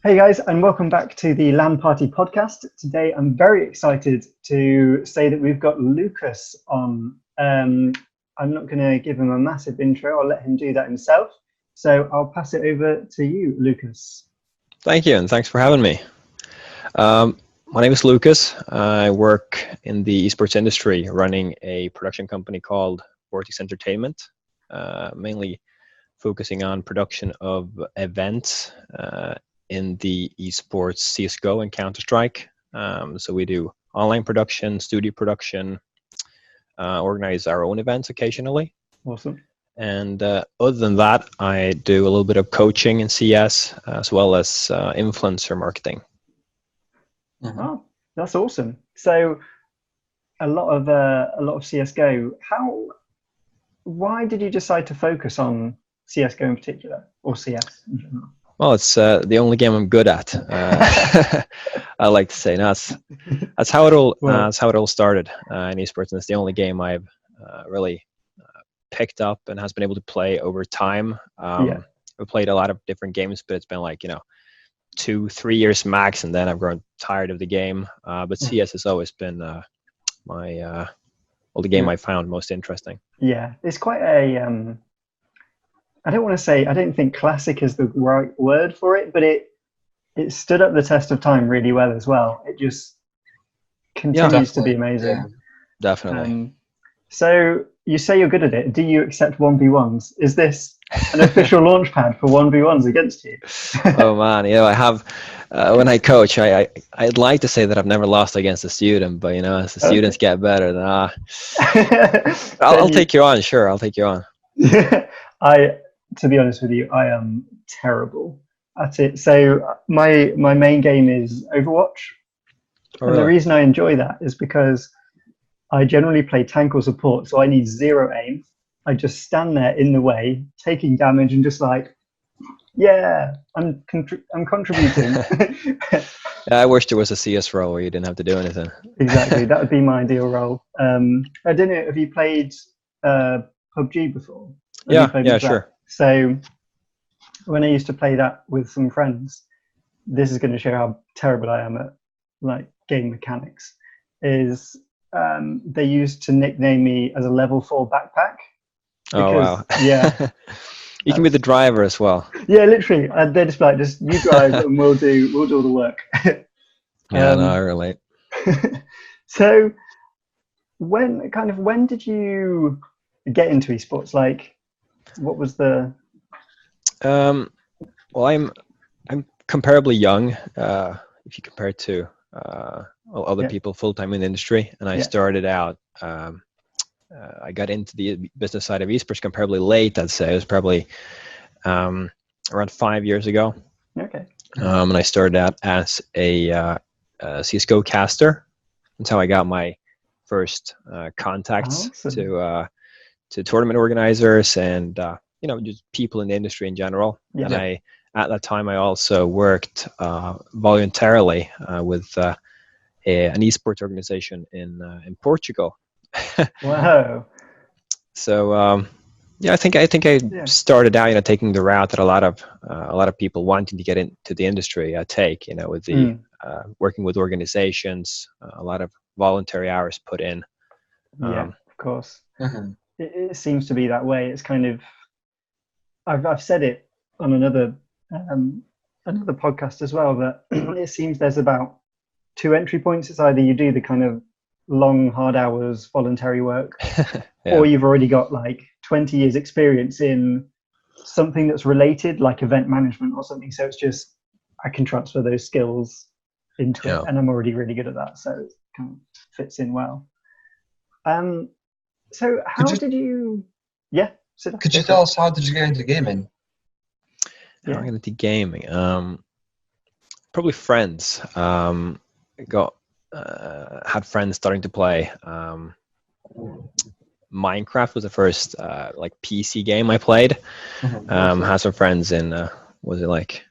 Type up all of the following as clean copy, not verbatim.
Hey guys, and welcome back to the LAN Party podcast. Today I'm very excited to say that we've got Lukas on. I'm not going to give him a massive intro, I'll let him do that himself. So I'll pass it over to you, Lukas. Thank you, and thanks for having me. My name is Lukas. I work in the esports industry, running a production company called Vortex Entertainment, mainly focusing on production of events in the esports Csgo and Counter-Strike. So we do online production, studio production, organize our own events occasionally. Awesome. And other than that, I do a little bit of coaching in CS as well as influencer marketing. Oh, that's awesome. So a lot of CSGO. Why did you decide to focus on CSGO in particular, or CS in general? Well, it's the only game I'm good at. I like to say that's how it all started in esports, and it's the only game I've really picked up and has been able to play over time. I've played a lot of different games, but it's been like 2-3 years max, and then I've grown tired of the game. But CS has always been the game I found most interesting. Yeah, it's quite a I don't think classic is the right word for it, but it stood up the test of time really well as well. It just continues to be amazing. Yeah, definitely. So you say you're good at it. Do you accept 1v1s? Is this an official launch pad for 1v1s against you? Oh man, I have. When I coach, I'd like to say that I've never lost against a student, but as the students get better, then I'll take you on. Sure, I'll take you on. To be honest with you, I am terrible at it. So my main game is Overwatch. And the reason I enjoy that is because I generally play tank or support, so I need zero aim. I just stand there in the way, taking damage, and just like, yeah, I'm contributing. I wish there was a CS role where you didn't have to do anything. Exactly, that would be my ideal role. I don't know, have you played PUBG before? Yeah, sure. So when I used to play that with some friends, this is going to show how terrible I am at like game mechanics. Is they used to nickname me as a level 4 backpack. Oh wow! Yeah, you can be the driver as well. Yeah, literally. They're just like, just you drive and we'll do all the work. Yeah, no, I relate. So, when did you get into esports? Like, what was the? Well, I'm comparably young, if you compare it to other people full-time in the industry, and I started out. I got into the business side of esports comparably late. I'd say it was probably around 5 years ago. Okay. And I started out as a CSGO caster. That's how I got my first contacts to tournament organizers and just people in the industry in general. Yeah. And at that time I also worked voluntarily with an esports organization in Portugal. Wow. So I think I started out taking the route that a lot of people wanting to get into the industry take, with the working with organizations, a lot of voluntary hours put in. Of course. Mm-hmm. It seems to be that way. It's kind of, I've said it on another podcast as well, that it seems there's about 2 entry points. It's either you do the kind of long, hard hours, voluntary work, or you've already got like 20 years experience in something that's related, like event management or something. So it's just, I can transfer those skills into it, and I'm already really good at that. So it kind of fits in well. So how did you? Yeah. Could you tell us, how did you get into gaming? How I got into gaming? Probably friends. Had friends starting to play. Minecraft was the first like PC game I played. Had some friends in was it like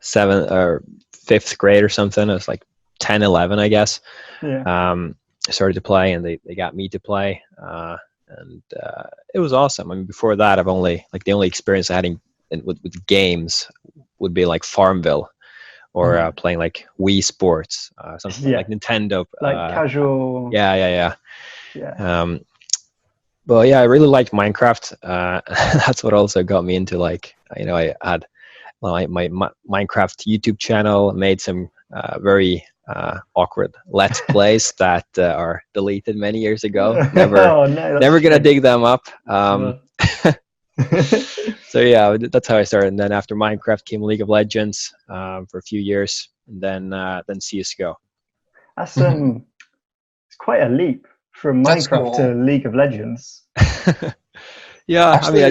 7th or 5th grade or something. It was like 10, 11, I guess. I started to play, and they got me to play, and it was awesome. I mean, before that, I've only the only experience I had with games would be like Farmville, or playing like Wii Sports, something like Nintendo. Like casual. Yeah. But yeah, I really liked Minecraft. That's what also got me into, like, I had my Minecraft YouTube channel, made some very awkward Let's Plays that are deleted many years ago. Never gonna dig them up. So yeah, that's how I started. And then after Minecraft came League of Legends for a few years, and then Csgo. That's it's quite a leap from That's Minecraft cool. to League of Legends. Yeah, Actually, I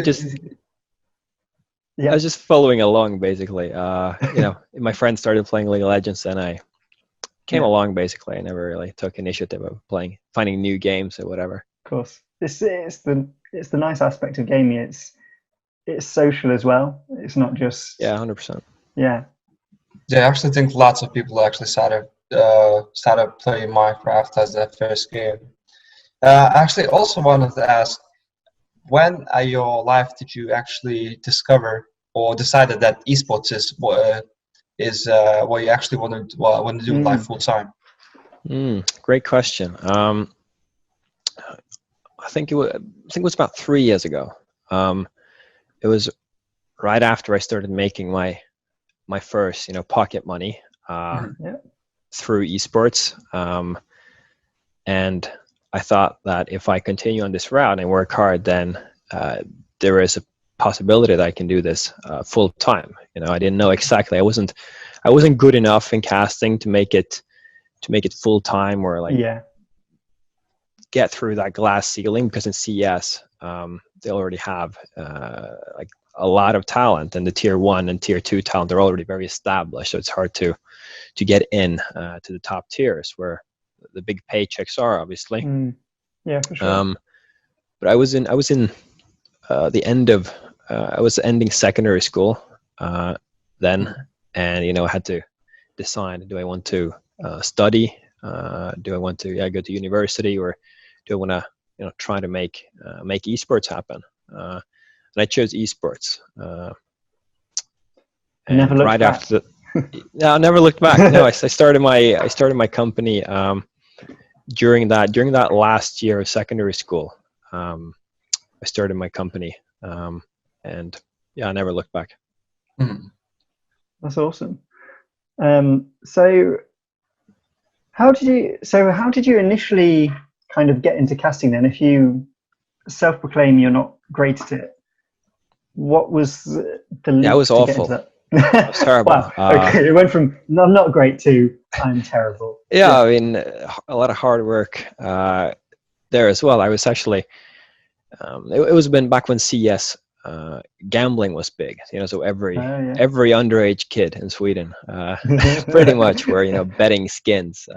was just following along, basically. My friends started playing League of Legends, and I came along, basically. I never really took initiative of finding new games or whatever. Of course, it's the nice aspect of gaming. It's social as well. It's not just 100%. Yeah, I actually think lots of people actually started playing Minecraft as their first game. Actually, also wanted to ask, when in your life did you actually discover or decided that esports is what you actually want to do in life full time? Great question. I think it was about 3 years ago. It was right after I started making my first, pocket money through esports, and I thought that if I continue on this route and work hard, then there is a possibility that I can do this full time. I didn't know exactly. I wasn't good enough in casting to make it full time, or get through that glass ceiling, because in CS they already have like a lot of talent, and the tier 1 and tier 2 talent, they're already very established, so it's hard to get in to the top tiers where the big paychecks are, obviously. Yeah, for sure. But I was in the end of I was ending secondary school then, and I had to decide, do I want to study, do I want to go to university, or do I want to try to make esports happen? And I chose esports. And never looked back. After no, I never looked back. No, I started my company during that last year of secondary school. I started my company, and I never looked back. That's awesome. So how did you initially kind of get into casting then? If you self-proclaim you're not great at it, what was the leap it was to awful. Get into that? It was terrible. Wow. Okay, it went from I'm not great to I'm terrible. I mean, a lot of hard work there as well. I was actually it was been back when CS gambling was big, so every underage kid in Sweden pretty much were betting skins,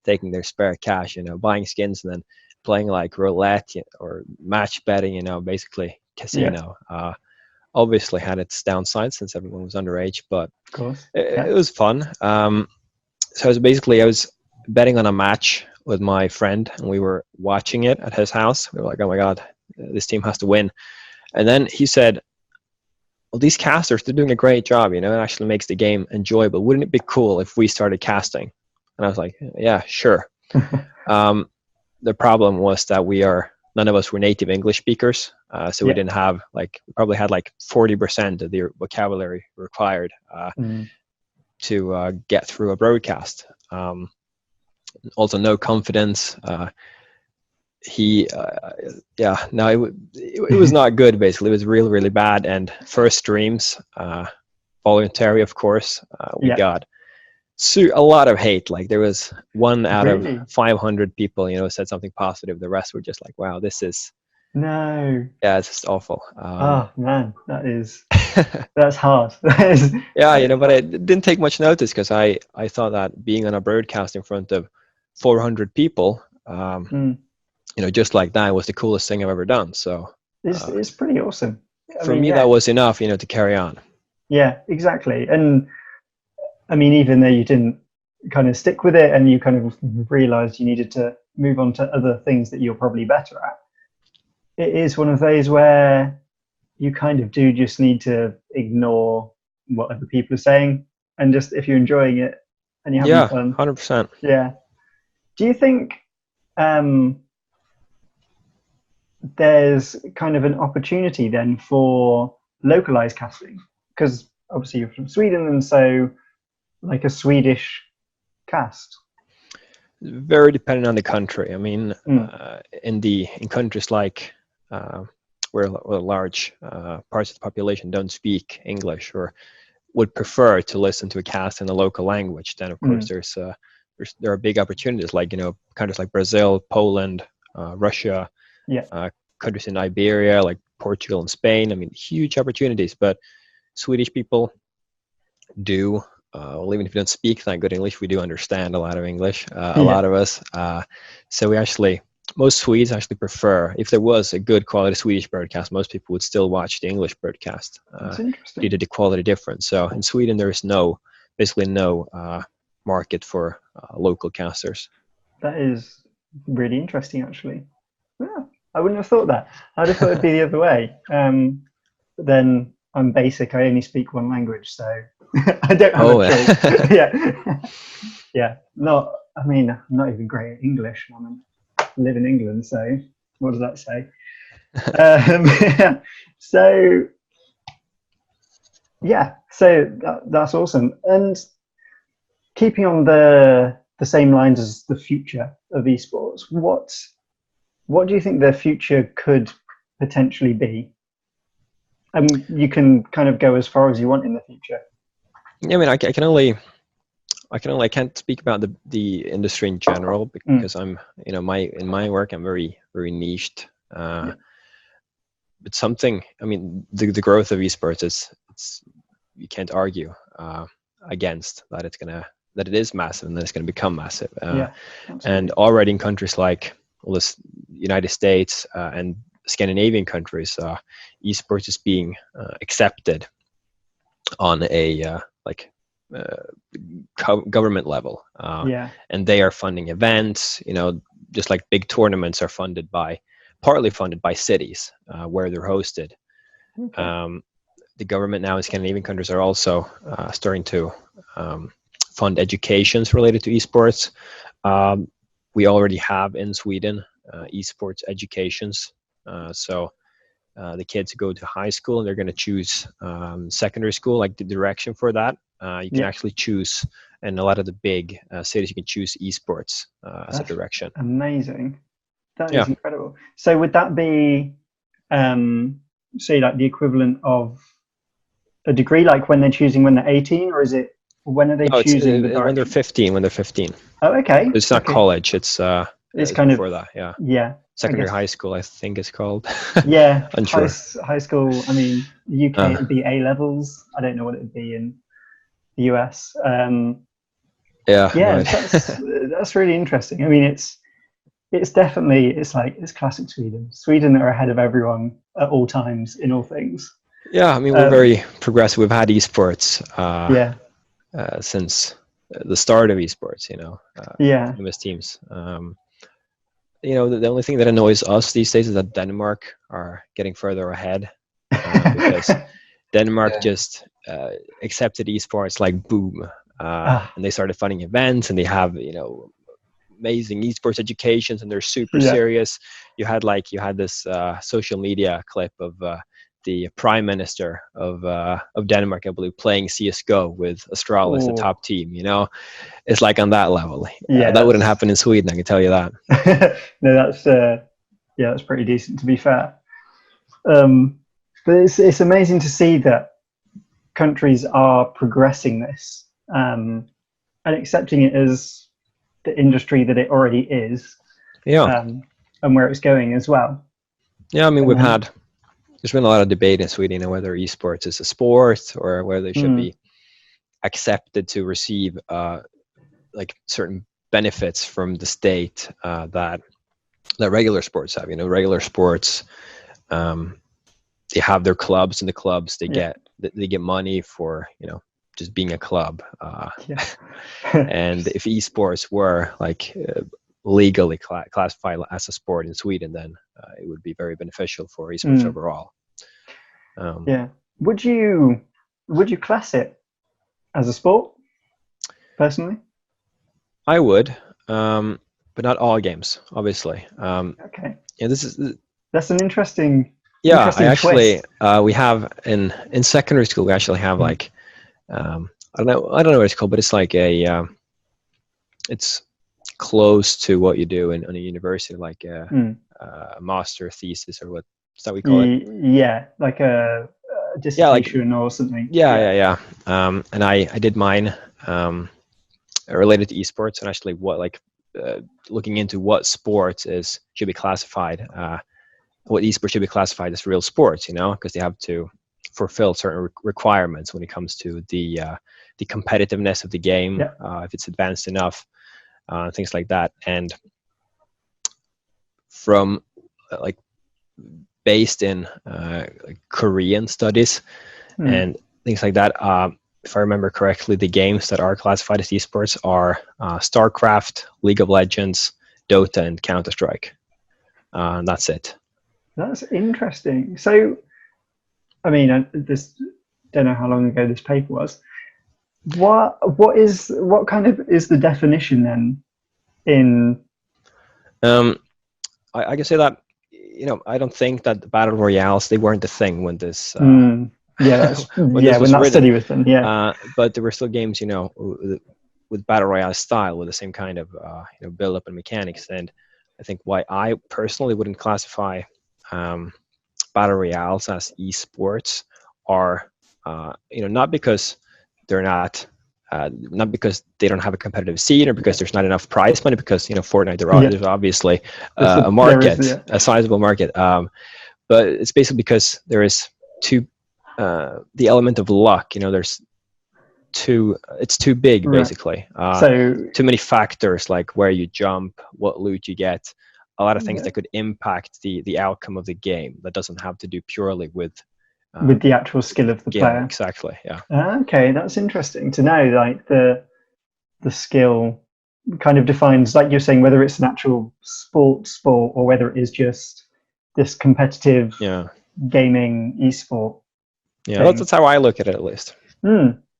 taking their spare cash, buying skins and then playing like roulette or match betting, basically casino. Obviously had its downsides since everyone was underage, but of course, it was fun. So I was betting on a match with my friend, and we were watching it at his house. We were like, oh my god, this team has to win. And then he said, well, these casters, they're doing a great job, it actually makes the game enjoyable. Wouldn't it be cool if we started casting? And I was like, yeah, sure. The problem was that none of us were native English speakers. So we didn't have we probably had 40% of the vocabulary required to get through a broadcast. Also no confidence. It was not good, basically. It was really, really bad. And first streams, voluntary, of course, we got a lot of hate. Like there was one out of 500 people, said something positive. The rest were just like, wow, this is... No. Yeah, it's just awful. Oh man, that's hard. Yeah, but it didn't take much notice, because I thought that being on a broadcast in front of 400 people, just like that, was the coolest thing I've ever done. So it's pretty awesome. For me, that was enough, to carry on. Yeah, exactly. And I mean, even though you didn't kind of stick with it and you kind of realized you needed to move on to other things that you're probably better at, it is one of those where you kind of do just need to ignore what other people are saying, and just if you're enjoying it and you're having fun. 100%. Yeah. Do you think there's kind of an opportunity then for localized casting? Because obviously you're from Sweden, and so like a Swedish cast. Very dependent on the country. I mean, in countries like where large parts of the population don't speak English or would prefer to listen to a cast in the local language, then of course there are big opportunities, like, you know, countries like Brazil, Poland, Russia, countries in Iberia like Portugal and Spain. I mean, huge opportunities. But Swedish people do, well, even if we don't speak that good English, we do understand a lot of English, a lot of us. So most Swedes actually prefer, if there was a good quality Swedish broadcast, most people would still watch the English broadcast due to the quality difference. So in Sweden, there is basically no market for local casters. That is really interesting, actually. Yeah, I wouldn't have thought that. I'd have thought it'd be the other way. But then I'm basic. I only speak one language, so I don't have a choice. Yeah. I mean, I'm not even great at English. I live in England, so what does that say? So that's awesome. And keeping on the same lines as the future of esports, what do you think the future could potentially be? And you can kind of go as far as you want in the future. Yeah, I mean, I can't speak about the industry in general, because I'm, you know, in my work I'm very, very niched. But something, I mean, the growth of esports it's you can't argue against that. That it is massive, and that it's gonna become massive. And already in countries like the United States and Scandinavian countries, esports is being accepted on a government level, and they are funding events, you know, just like big tournaments are partly funded by cities where they're hosted. The government now in Scandinavian countries are also starting to fund educations related to esports. We already have in Sweden esports educations, so the kids go to high school and they're going to choose secondary school, like the direction for that. You can actually choose, and a lot of the big cities, you can choose esports as a direction. Amazing. That is incredible. So would that be, say, like the equivalent of a degree, like when they're choosing when they're 18, or is it, when are they choosing the direction? When they're 15. When they're 15. Oh, okay. It's not college. It's kind before of that. Yeah. Yeah. Secondary high school, I think it's called. Yeah. Unsure. High school. I mean, UK it'd be A levels. I don't know what it'd be in the US. That's really interesting. I mean, it's definitely, it's classic Sweden. Sweden are ahead of everyone at all times in all things. Yeah, I mean, we're very progressive. We've had esports since the start of esports, you know, famous teams. You know, the only thing that annoys us these days is that Denmark are getting further ahead, because Denmark just accepted esports like boom, and they started funding events, and they have, you know, amazing esports educations, and they're super serious. You had this social media clip of the prime minister of Denmark, I believe, playing Csgo with Astralis, the top team. You know, it's like on that level. That wouldn't happen in Sweden, I can tell you that. No, that's pretty decent, to be fair. But it's amazing to see that countries are progressing this and accepting it as the industry that it already is, and where it's going as well. Yeah, I mean, there's been a lot of debate in Sweden, you know, whether esports is a sport or whether they should be accepted to receive like certain benefits from the state that regular sports have. You know, regular sports, they have their clubs, and the clubs they get money for, you know, just being a club. And if esports were like legally classified as a sport in Sweden, then it would be very beneficial for esports overall. Would you would you class it as a sport, personally? I would, but not all games, obviously. Okay. Yeah, That's an interesting. Yeah, interesting I actually twist. we have in secondary school we actually have like I don't know what it's called, but it's like a it's close to what you do in a university, like a master thesis or what is that we call it? Yeah, like a Yeah, like dissertation or something. yeah. And I did mine related to esports, and actually looking into what sports should be classified. What esports should be classified as real sports, because they have to fulfill certain requirements when it comes to the competitiveness of the game, if it's advanced enough, things like that. And from like based in like Korean studies and things like that, if I remember correctly, the games that are classified as esports are StarCraft, League of Legends, Dota, and Counter-Strike. And that's it. That's interesting. So, I mean, don't know how long ago this paper was. What kind of is the definition then? I can say that I don't think that the battle royales, they weren't a thing when this when that study was done. But there were still games with battle royale style, with the same kind of build up and mechanics. And I think why I personally wouldn't classify battle royales as esports are not because they're not because they don't have a competitive scene or because there's not enough prize money, because Fortnite there's obviously a market, a sizable market, but it's basically because there is the element of luck. It's too big, basically. So too many factors, like where you jump, what loot you get, a lot of things that could impact the outcome of the game that doesn't have to do purely with the actual skill of the player. Exactly. Yeah. Okay, that's interesting to know. Like the skill kind of defines, like you're saying, whether it's an actual sport or whether it is just this competitive gaming esport. Yeah, that's how I look at it, at least.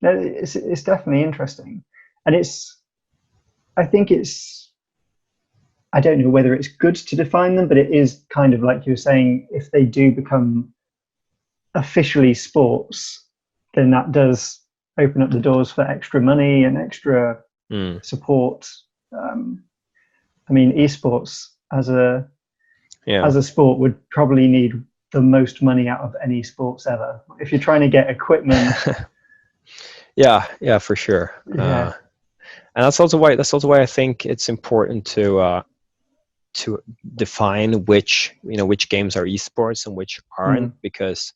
It's definitely interesting, and I think I don't know whether it's good to define them, but it is kind of like you're saying, if they do become officially sports, then that does open up the doors for extra money and extra support. I mean, esports as a sport would probably need the most money out of any sports ever. If you're trying to get equipment. Yeah, for sure. And that's also why I think it's important to define which games are esports and which aren't, because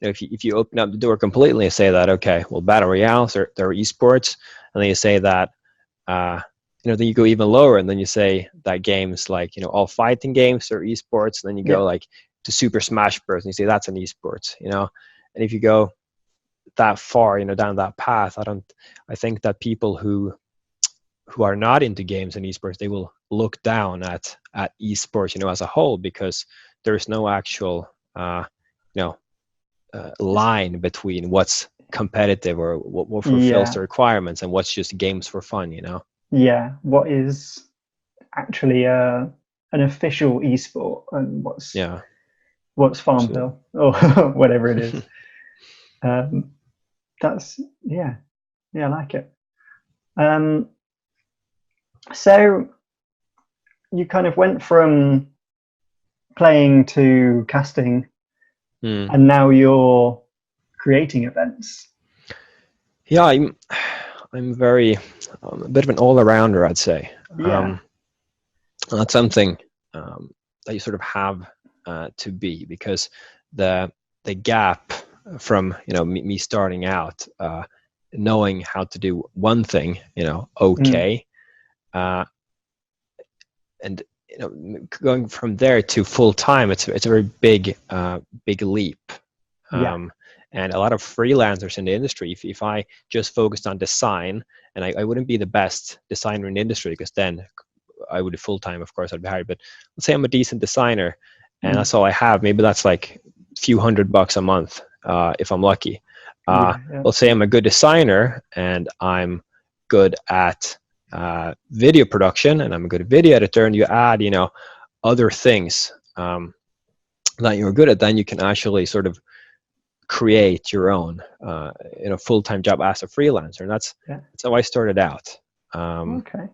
if you open up the door completely and say that, okay, well, battle royales they're esports, and then you say that then you go even lower, and then you say that games like all fighting games are esports, and then you go like to Super Smash Bros. And you say that's an esports, and if you go that far, down that path, I think that people who are not into games and esports, they will look down at esports, as a whole, because there's no actual line between what's competitive or what fulfills the requirements and what's just games for fun. What is actually an official esport and what's Farmville or whatever it is. That's I like it. So you kind of went from playing to casting, and now you're creating events. Yeah, I'm a bit of an all-arounder, I'd say. That's something that you sort of have to be, because the gap from me starting out, knowing how to do one thing, and going from there to full time, it's a very big leap. And a lot of freelancers in the industry, if I just focused on design, and I wouldn't be the best designer in the industry, because then I would be full time, of course I'd be hired, but let's say I'm a decent designer and that's all I have, maybe that's like a few $100 a month if I'm lucky. Let's say I'm a good designer and I'm good at video production and I'm a good video editor, and you add, other things that you're good at, then you can actually sort of create your own, full-time job as a freelancer. And that's how I started out. Okay.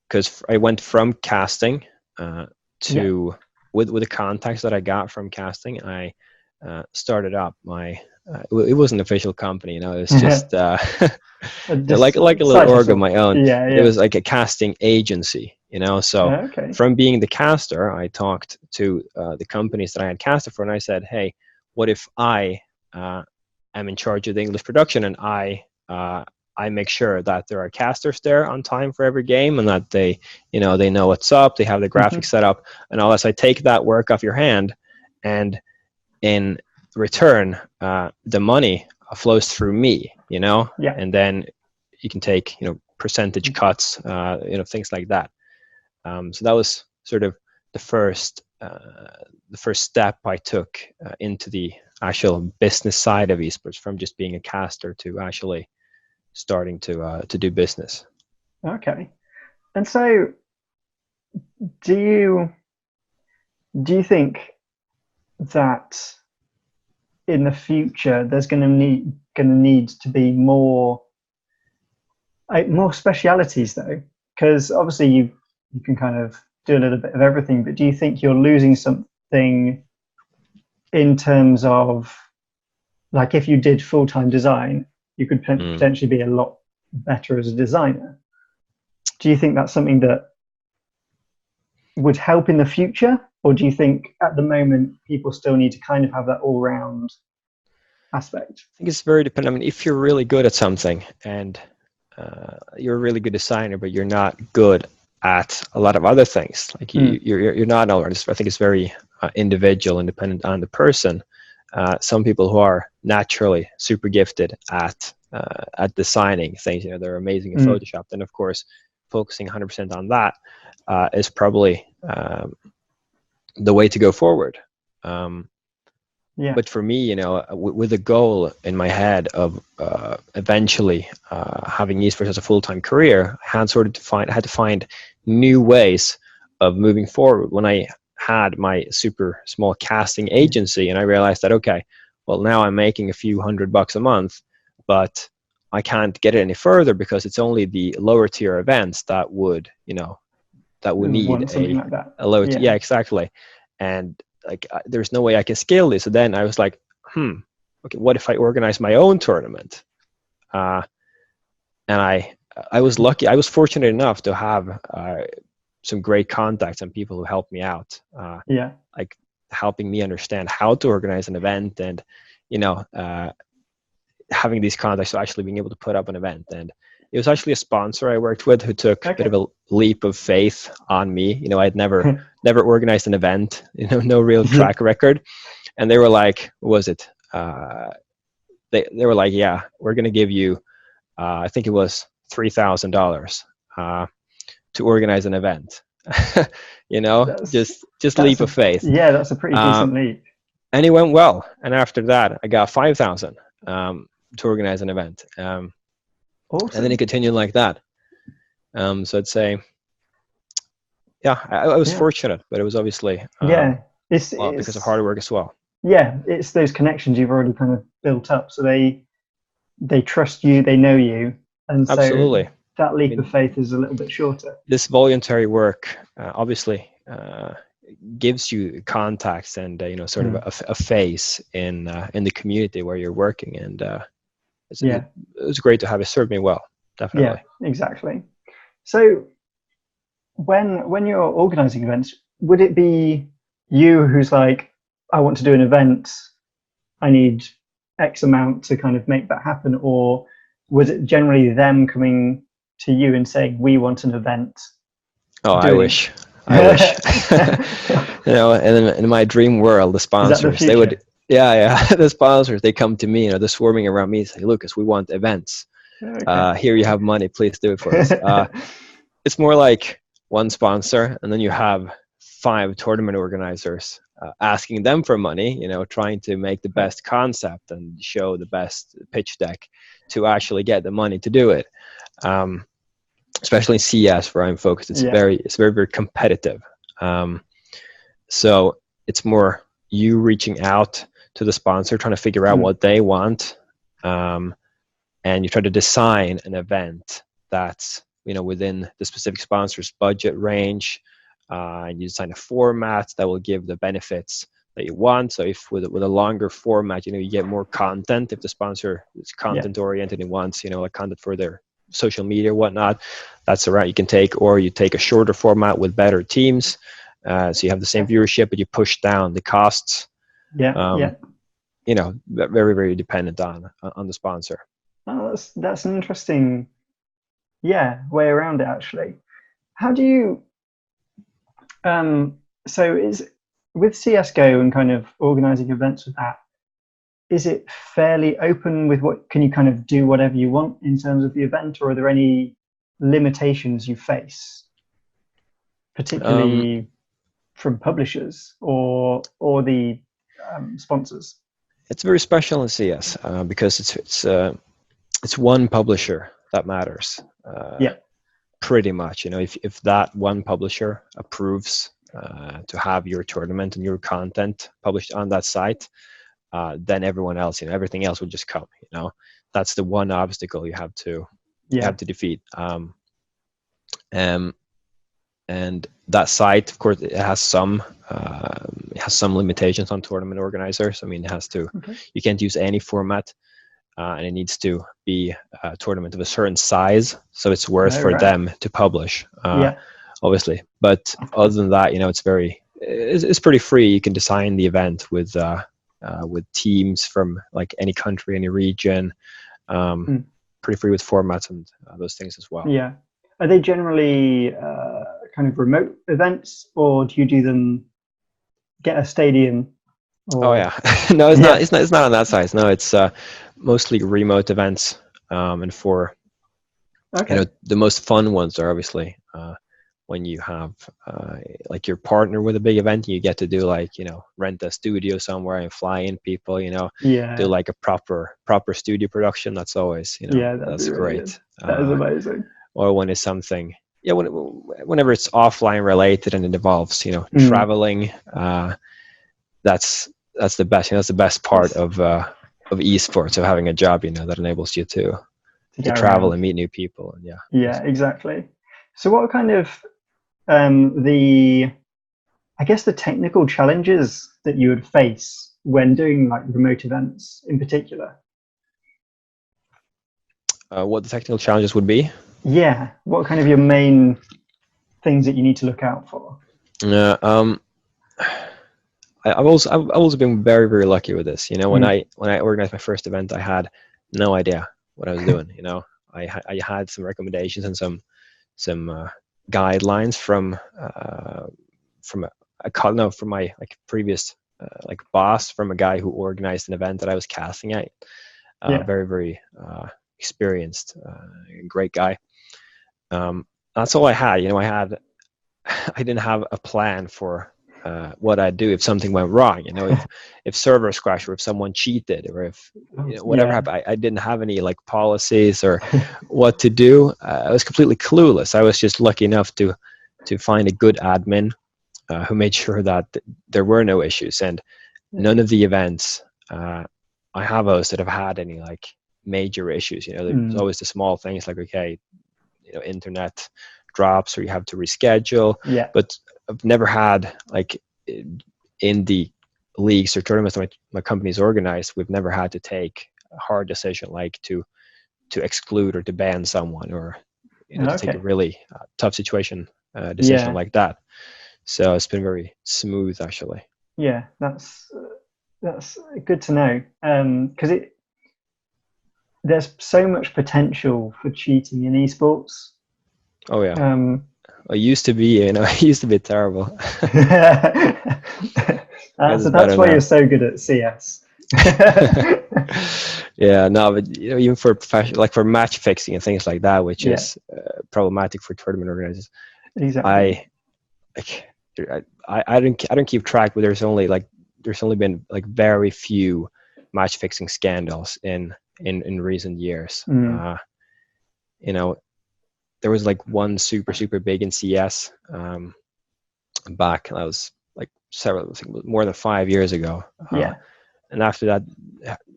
Because I went from casting to with the contacts that I got from casting, I started up my. It was an official company, it was just like a little org of my own. Yeah. It was like a casting agency, So from being the caster, I talked to the companies that I had casted for, and I said, "Hey, what if I am in charge of the English production, and I make sure that there are casters there on time for every game, and that they know what's up, they have the graphics set up, and all that. I take that work off your hand, and in return, the money flows through me, and then you can take, percentage cuts, things like that. So that was sort of the first step I took into the actual business side of esports, from just being a caster to actually starting to do business. Okay. And so do you think that in the future there's going to need to be more specialities, though? Because obviously you can kind of do a little bit of everything, but do you think you're losing something in terms of, like, if you did full-time design, you could potentially be a lot better as a designer? Do you think that's something that would help in the future, or do you think at the moment people still need to kind of have that all-round aspect? I think it's very dependent. I mean, if you're really good at something and you're a really good designer, but you're not good at a lot of other things, like you're not all right. I think it's very individual and dependent on the person. Some people who are naturally super gifted at designing things, they're amazing in Photoshop. Then, of course, focusing 100% on that is probably the way to go forward. But for me, with a goal in my head of eventually having esports as a full-time career, I had to find new ways of moving forward. When I had my super small casting agency, and I realized that, okay, well, now I'm making a few $100 a month, but I can't get it any further because it's only the lower tier events that would need a lower tier. Yeah, exactly. And like, there's no way I can scale this. So then I was like, okay, what if I organize my own tournament? And I was lucky. I was fortunate enough to have some great contacts and people who helped me out. Like helping me understand how to organize an event, and having these contacts, so actually being able to put up an event. And it was actually a sponsor I worked with who took a bit of a leap of faith on me. I'd never organized an event, no real track record. And they were like, what was it? They were like, yeah, we're going to give you, I think it was $3,000 to organize an event. Just leap of faith. Yeah, that's a pretty decent leap. And it went well. And after that, I got $5,000 to organize an event. Awesome. And then it continued like that. So I'd say, I was fortunate, but it was obviously it's because of hard work as well. Yeah, it's those connections you've already kind of built up. So they trust you, they know you, and so absolutely, that leap of faith is a little bit shorter. This voluntary work obviously gives you contacts and sort of a face in the community where you're working, and it was great to have it. Served me well, definitely. Yeah, exactly. So when you're organizing events, would it be you who's like, I want to do an event, I need X amount to kind of make that happen, or was it generally them coming to you and saying, we want an event? I wish. And in my dream world, the sponsors, they would, the sponsors, they come to me, they're swarming around me and say, Lucas, we want events. Here you have money, please do it for us. It's more like one sponsor, and then you have 5 tournament organizers asking them for money, trying to make the best concept and show the best pitch deck to actually get the money to do it. Especially in CS where I'm focused, it's very, very competitive. So it's more you reaching out to the sponsor, trying to figure out what they want, and you try to design an event that's within the specific sponsor's budget range, and you design a format that will give the benefits that you want. So if with a longer format, you get more content. If the sponsor is content oriented and wants like content for their social media or whatnot, that's the route you can take. Or you take a shorter format with better teams, so you have the same viewership, but you push down the costs. Very, very dependent on the sponsor. Oh, that's an interesting way around it, actually. How do you so is with CSGO and kind of organizing events with that, is it fairly open with what can you kind of do whatever you want in terms of the event, or are there any limitations you face, particularly from publishers or the sponsors? It's very special in CS because it's one publisher that matters. Pretty much, if that one publisher approves to have your tournament and your content published on that site, then everyone else, everything else will just come. That's the one obstacle you have to defeat. And that site, of course, it has some limitations on tournament organizers. I mean, it has to. You can't use any format. And it needs to be a tournament of a certain size, so it's worth for them to publish, obviously. But other than that, it's pretty free. You can design the event with teams from like any country, any region. Pretty free with formats and those things as well. Yeah, are they generally kind of remote events, or do you do them get a stadium? Oh yeah, no, it's not. It's not on that size. No, it's mostly remote events, and for the most fun ones are obviously when you have like your partner with a big event, you get to do rent a studio somewhere and fly in people, do like a proper studio production. That's always that's really great. That is amazing. Or when it's something whenever it's offline related and it involves traveling, that's the best. That's the best part of esports, of having a job that enables you to travel and meet new people. And exactly. So what kind of the technical challenges that you would face when doing like remote events in particular? What the technical challenges would be? Yeah, what kind of your main things that you need to look out for? I've also been very, very lucky with this. When I organized my first event, I had no idea what I was doing. I had some recommendations and some guidelines from my previous boss, from a guy who organized an event that I was casting at. Very, very experienced, great guy. That's all I had. I didn't have a plan for what I'd do if something went wrong. If servers crashed, or if someone cheated, or if whatever happened. I didn't have any policies or what to do. I was completely clueless. I was just lucky enough to find a good admin who made sure that there were no issues, and none of the events I have hosted have had any major issues. There's always the small things like internet drops, or you have to reschedule. But I've never had in the leagues or tournaments that my company's organized, we've never had to take a hard decision to exclude or to ban someone, or to take a really tough situation decision like that. So it's been very smooth, actually. Yeah, that's good to know, because there's so much potential for cheating in esports. Oh yeah. It used to be, it used to be terrible. So that's why you're so good at CS. Yeah, no, but even for professional, for match fixing and things like that, which is problematic for tournament organizers. Exactly. I don't keep track, but there's only been like very few match fixing scandals in recent years. You know, there was like one super big in CS back, that was like more than 5 years ago. And after that,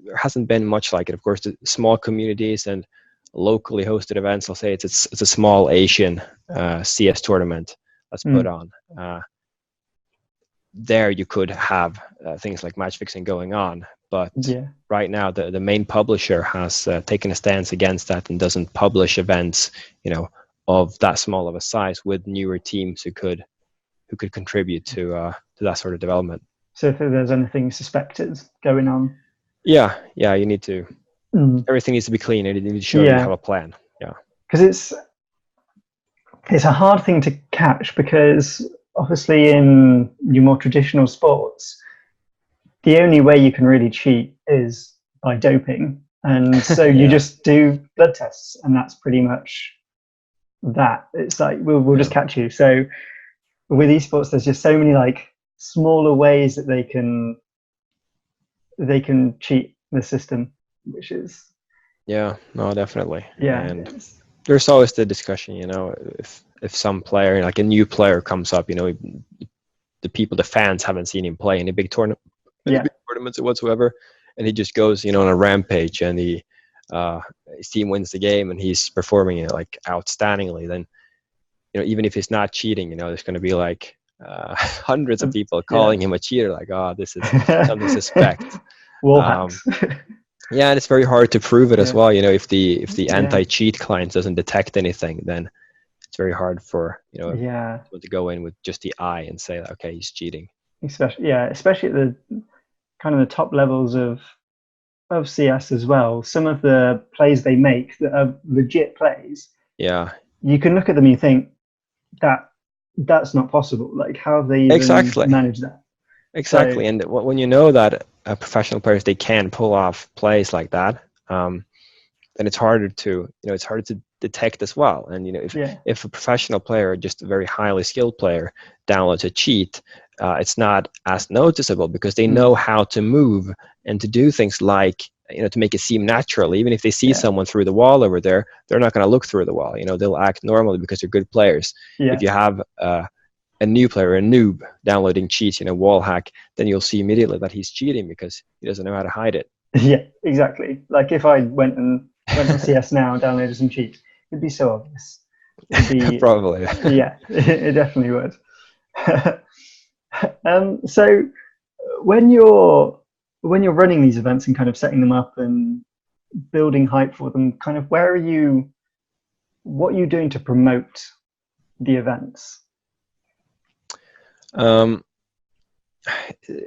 there hasn't been much like it. Of course, the small communities and locally hosted events. I'll say it's a small Asian CS tournament that's put on. There you could have things like match fixing going on, but right now the main publisher has taken a stance against that and doesn't publish events, you know, of that small of a size with newer teams who could contribute to that sort of development. So if there's anything suspected going on, you need to. Everything needs to be clean, and you need to show you have a plan. Because it's a hard thing to catch, because obviously in your more traditional sports, the only way you can really cheat is by doping, and so you just do blood tests, and that's pretty much that. It's like we'll just catch you. So with esports, there's just so many like smaller ways that they can cheat the system, which is definitely. And there's always the discussion, you know, if some player, like a new player comes up, you know, the fans haven't seen him play in a big tournament, big tournaments or whatsoever, and he just goes, you know, on a rampage, and his team wins the game and he's performing it like outstandingly, then, you know, even if he's not cheating, you know, there's going to be like hundreds of people calling him a cheater, like, oh, this is something suspect. Wall hacks. And it's very hard to prove it as well. You know, if the anti-cheat client doesn't detect anything, then it's very hard for, you know, to go in with just the eye and say, okay, he's cheating. Especially at the kind of the top levels of CS as well. Some of the plays they make that are legit plays. Yeah. You can look at them and you think that's not possible. Like, how have they even managed that? Exactly. So, and when you know that professional players, they can pull off plays like that, then it's harder to detect as well. And, you know, if a professional player, just a very highly skilled player, downloads a cheat, it's not as noticeable because they know how to move and to do things like, you know, to make it seem natural. Even if they see someone through the wall over there, they're not going to look through the wall. You know, they'll act normally because they're good players. If you have a new player, a noob, downloading cheats in a wall hack, then you'll see immediately that he's cheating because he doesn't know how to hide it. Yeah, exactly. Like if I went on CS now and downloaded some cheats, it'd be so obvious. Probably. Yeah, it definitely would. So when you're running these events and kind of setting them up and building hype for them, kind of what are you doing to promote the events? It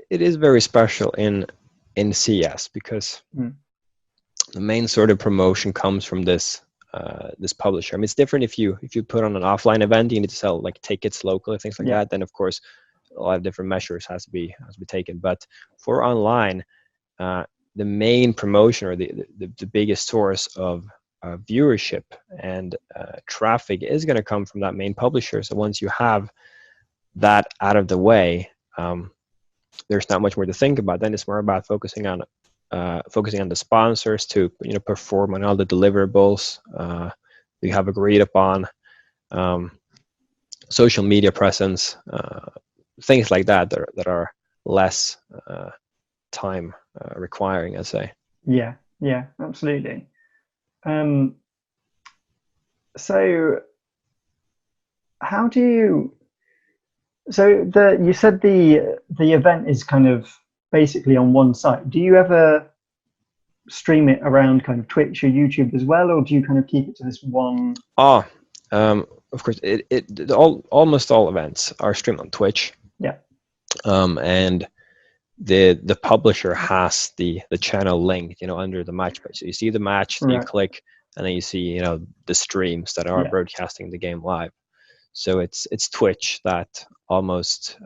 is very special in CS because the main sort of promotion comes from this publisher. I mean, it's different if you put on an offline event, you need to sell like tickets locally, things like that. Then of course a lot of different measures has to be taken. But for online, the main promotion or the biggest source of viewership and traffic is going to come from that main publisher. So once you have that out of the way, there's not much more to think about. Then it's more about focusing on the sponsors to, you know, perform on all the deliverables you have agreed upon, social media presence, things like that are less time requiring, I'd say. Yeah, absolutely. So how do you? So you said the event is kind of basically on one site. Do you ever stream it around kind of Twitch or YouTube as well, or do you kind of keep it to this one? Of course, almost all events are streamed on Twitch. Yeah. And the publisher has the channel linked, you know, under the match page. So you see the match, so you click, and then you see, you know, the streams that are broadcasting the game live. So it's Twitch that almost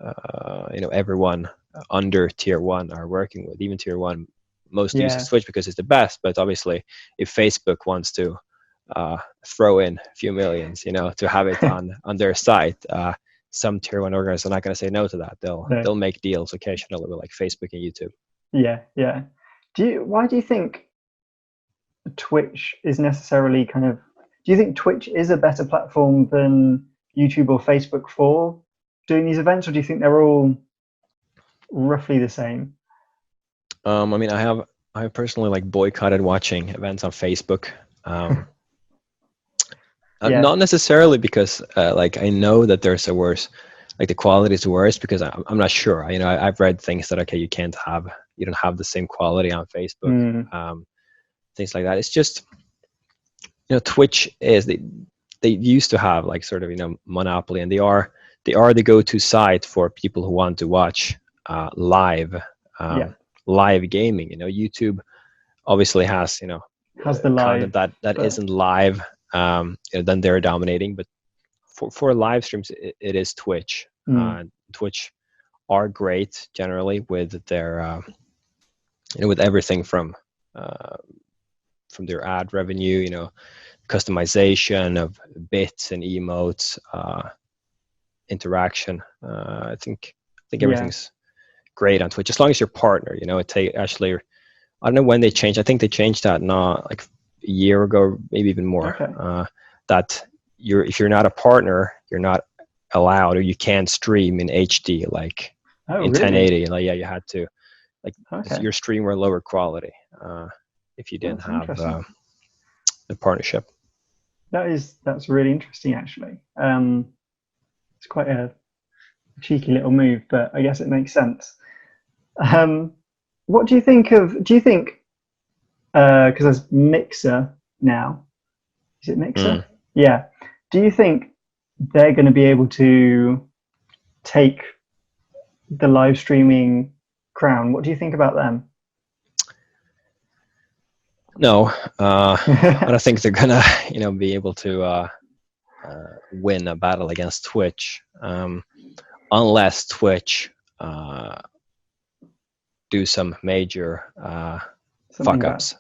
you know, everyone under tier 1 are working with. Even tier 1 most uses Twitch because it's the best. But obviously, if Facebook wants to throw in a few millions, you know, to have it on their site, some tier one organizers are not going to say no to that. They'll make deals occasionally with like Facebook and YouTube. Yeah. Why do you think Twitch is necessarily kind of? Do you think Twitch is a better platform than YouTube or Facebook for doing these events, or do you think they're all roughly the same? I mean, I personally like boycotted watching events on Facebook. Not necessarily because like I know that there's a worse, like the quality is worse, because I'm not sure. You know, I've read things that you don't have the same quality on Facebook. Things like that. It's just, you know, Twitch is they used to have like sort of, you know, monopoly, and they are the go-to site for people who want to watch live gaming. You know, YouTube obviously has, you know, has the live content that isn't live. You know, then they're dominating, but for live streams it is Twitch. Twitch are great generally with their you know, with everything from their ad revenue, you know, customization of bits and emotes, interaction. I think everything's great on Twitch as long as you're partner. You know, actually, I don't know when they changed. I think they changed that not like a year ago, maybe even more. Okay. That if you're not a partner, you're not allowed, or you can't stream in HD like in 1080. Like you had to your stream were lower quality if you didn't have the partnership. That's really interesting actually. It's quite a cheeky little move, but I guess it makes sense. What do you think because there's Mixer now, is it Mixer? Yeah. Do you think they're going to be able to take the live streaming crown? What do you think about them? No, I don't think they're gonna, you know, be able to win a battle against Twitch, unless Twitch do some major fuck ups.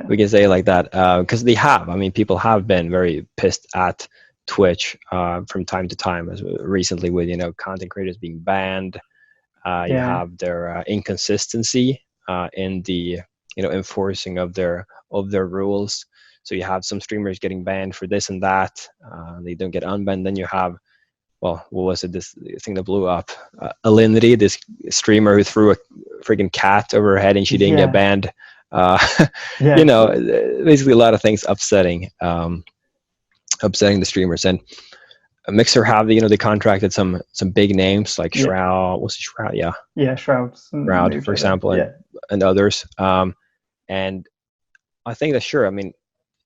We can say like that, because they have. I mean, people have been very pissed at Twitch from time to time, as recently with, you know, content creators being banned. You have their inconsistency in the, you know, enforcing of their rules. So you have some streamers getting banned for this and that. They don't get unbanned. Then you have, well, what was it? This thing that blew up, Alinity, this streamer who threw a freaking cat over her head and she didn't get banned. You know, basically a lot of things upsetting the streamers. And Mixer have the, you know, they contracted some big names like Shroud. What's Shroud? Shroud, for example, and others. And I think that, sure, I mean,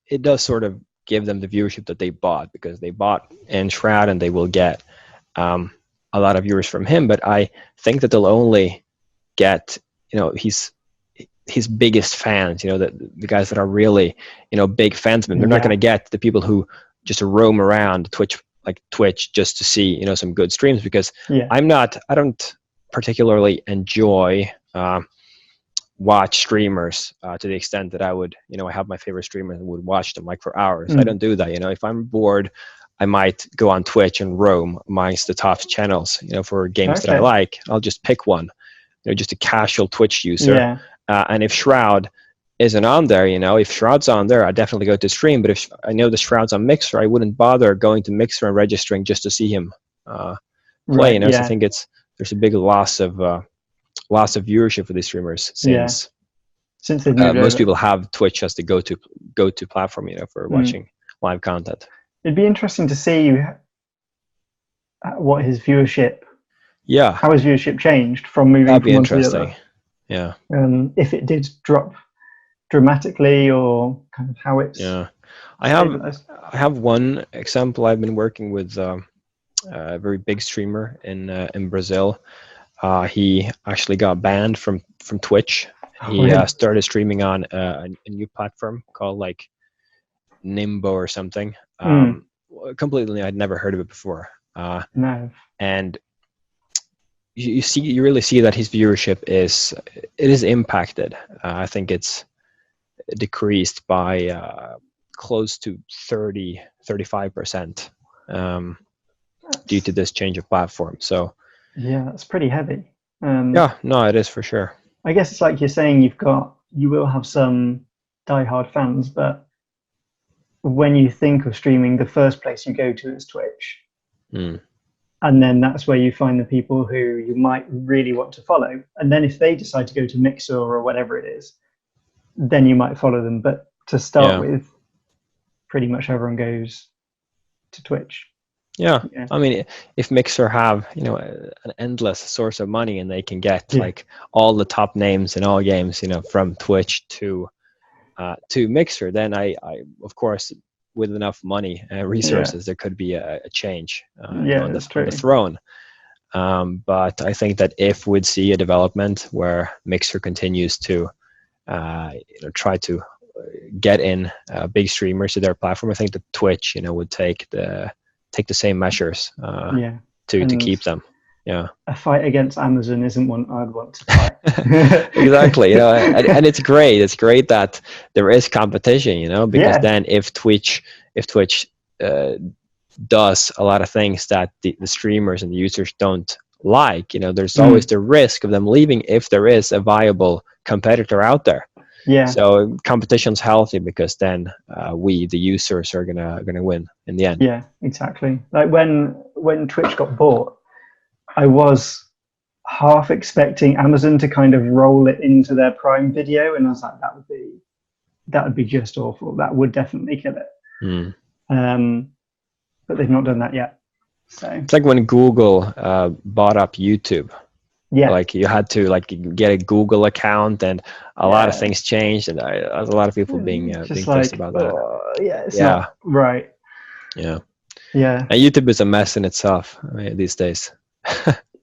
it does sort of give them the viewership that they bought, because they bought in Shroud and they will get a lot of viewers from him. But I think that they'll only get, you know, his biggest fans, you know, the guys that are really, you know, big fans of him. They're not going to get the people who just roam around Twitch just to see, you know, some good streams, because I don't particularly enjoy watch streamers to the extent that I would, you know, I have my favorite streamers and would watch them like for hours. I don't do that. You know, if I'm bored, I might go on Twitch and roam amongst the top channels, you know, for games that I like. I'll just pick one, you know, just a casual Twitch user. And if Shroud isn't on there, you know, if Shroud's on there, I definitely go to stream. But if I know the Shroud's on Mixer, I wouldn't bother going to Mixer and registering just to see him play. You know, so I think there's a big loss of viewership for these streamers since they've moved most people have Twitch as the go-to platform, you know, for watching live content. It'd be interesting to see what his viewership, how his viewership changed from moving from one to the other. Yeah. If it did drop dramatically, or kind of how it's. I have one example. I've been working with a very big streamer in Brazil. He actually got banned from Twitch. He started streaming on a new platform called like Nimbo or something. Completely, I'd never heard of it before. No. And you really see that his viewership is impacted. I think it's decreased by close to 35%. due to this change of platform. So yeah, that's pretty heavy. yeah, no, it is for sure. I guess it's like you're saying, you will have some diehard fans, but when you think of streaming, the first place you go to is Twitch. And then that's where you find the people who you might really want to follow. And then if they decide to go to Mixer or whatever it is, then you might follow them. But to start with, pretty much everyone goes to Twitch. Yeah. I mean, if Mixer have, an endless source of money and they can get like all the top names in all games, from Twitch to Mixer, then I of course, with enough money and resources, there could be a change on the throne. But I think that if we'd see a development where Mixer continues to try to get in big streamers to their platform, I think that Twitch, would take the same measures to keep them. Yeah, a fight against Amazon isn't one I'd want to fight. Exactly. And it's great. It's great that there is competition, because then if Twitch does a lot of things that the streamers and the users don't like, there's always the risk of them leaving if there is a viable competitor out there. Yeah. So competition's healthy because then we, the users, are gonna win in the end. Yeah, exactly. Like when Twitch got bought, I was half expecting Amazon to kind of roll it into their Prime Video, and I was like, that would be just awful. That would definitely kill it. But they've not done that yet. So it's like when Google bought up YouTube. Yeah, like you had to get a Google account, and a lot of things changed, and a lot of people being pissed about that. It's not right. Yeah. And YouTube is a mess in itself these days.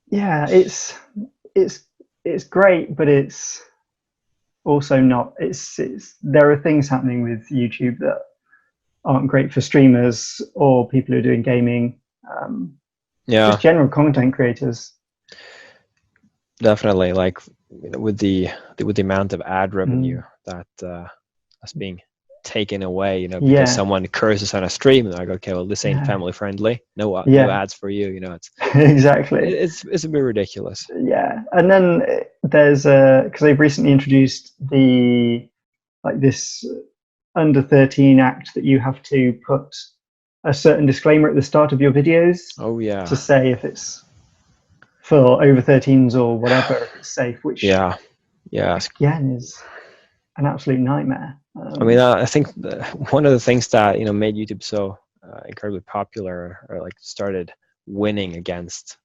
Yeah, it's great, but it's also not. It's there are things happening with YouTube that aren't great for streamers or people who are doing gaming. Just general content creators. Definitely, with the amount of ad revenue that's being taken away, because someone curses on a stream, and like, okay, well, this ain't family friendly. No ads for you. It's exactly. It's a bit ridiculous. Yeah, and then there's because they've recently introduced this under 13 act that you have to put a certain disclaimer at the start of your videos. Oh yeah. To say if it's for over 13s or whatever, if it's safe, which again is an absolute nightmare. I mean, I think one of the things that made YouTube so incredibly popular, or started winning against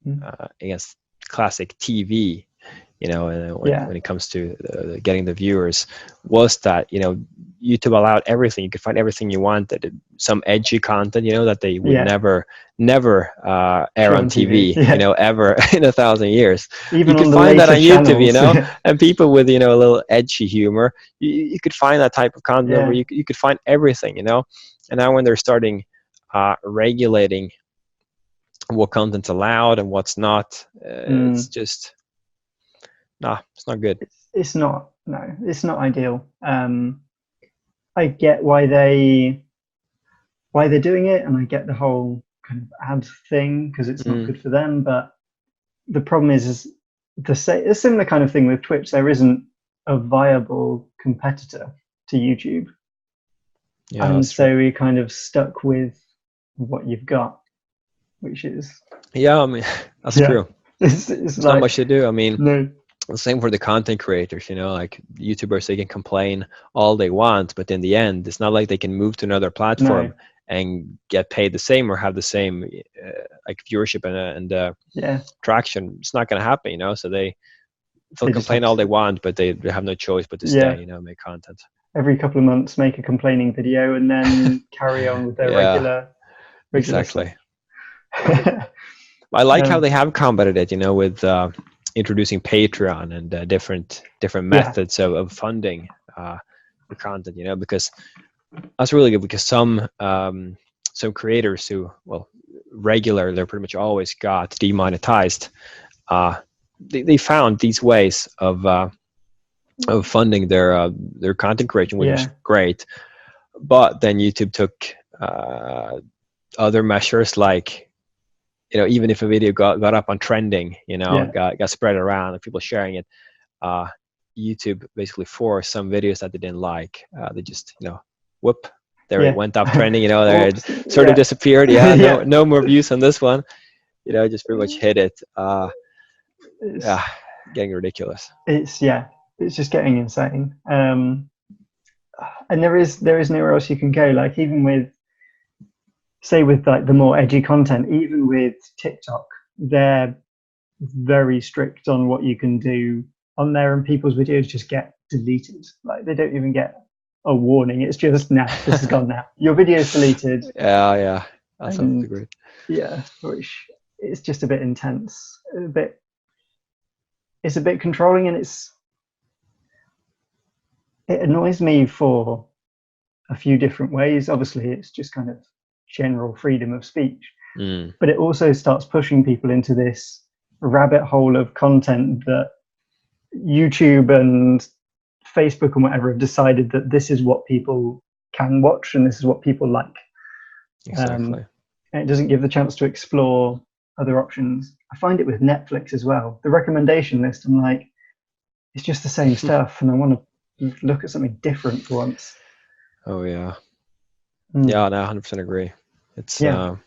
classic TV, when it comes to getting the viewers, was that YouTube allowed everything. You could find everything you wanted. Some edgy content, that they would never air on TV, ever in 1,000 years. Even you could find that on YouTube, and people with a little edgy humor, you could find that type of content where you could find everything, And now when they're starting regulating what content's allowed and what's not, it's just it's not good. It's not. No, it's not ideal. I get why they're doing it, and I get the whole kind of ad thing because it's not good for them. But the problem is a similar kind of thing with Twitch. There isn't a viable competitor to YouTube, and so we're kind of stuck with what you've got, which is I mean, that's true. It's not much to do. I mean, no. The same for the content creators, like YouTubers, they can complain all they want, but in the end, it's not like they can move to another platform and get paid the same or have the same viewership and traction. It's not going to happen, So they'll complain all they want, but they have no choice but to stay, make content. Every couple of months, make a complaining video and then carry on with their regular exactly. I like how they have combated it, with introducing Patreon and different methods of funding the content, because that's really good, because some creators who they're pretty much always got demonetized, they found these ways of funding their content creation, which is great. But then YouTube took other measures like even if a video got up on trending, Yeah. got spread around and people sharing it, YouTube basically forced some videos that they didn't like. They just, whoop, there Yeah. it went up trending, there it Oops. sort of disappeared. Yeah, Yeah. no more views on this one. Just pretty much hit it. It's, Getting ridiculous. it's just getting insane. And there is nowhere else you can go. Like even with like the more edgy content, even with TikTok, they're very strict on what you can do on there, and people's videos just get deleted. Like they don't even get a warning. It's just, nah, this is gone now. Your video is deleted. Yeah. That sounds great. Yeah, which it's just a bit intense. It's a bit controlling, and it annoys me for a few different ways. Obviously, it's just kind of general freedom of speech, but it also starts pushing people into this rabbit hole of content that YouTube and Facebook and whatever have decided that this is what people can watch and this is what people like. Exactly. And it doesn't give the chance to explore other options. I find it with Netflix as well. The recommendation list, I'm like, it's just the same stuff, and I want to look at something different for once. Oh yeah. Yeah, no, 100% agree. It's and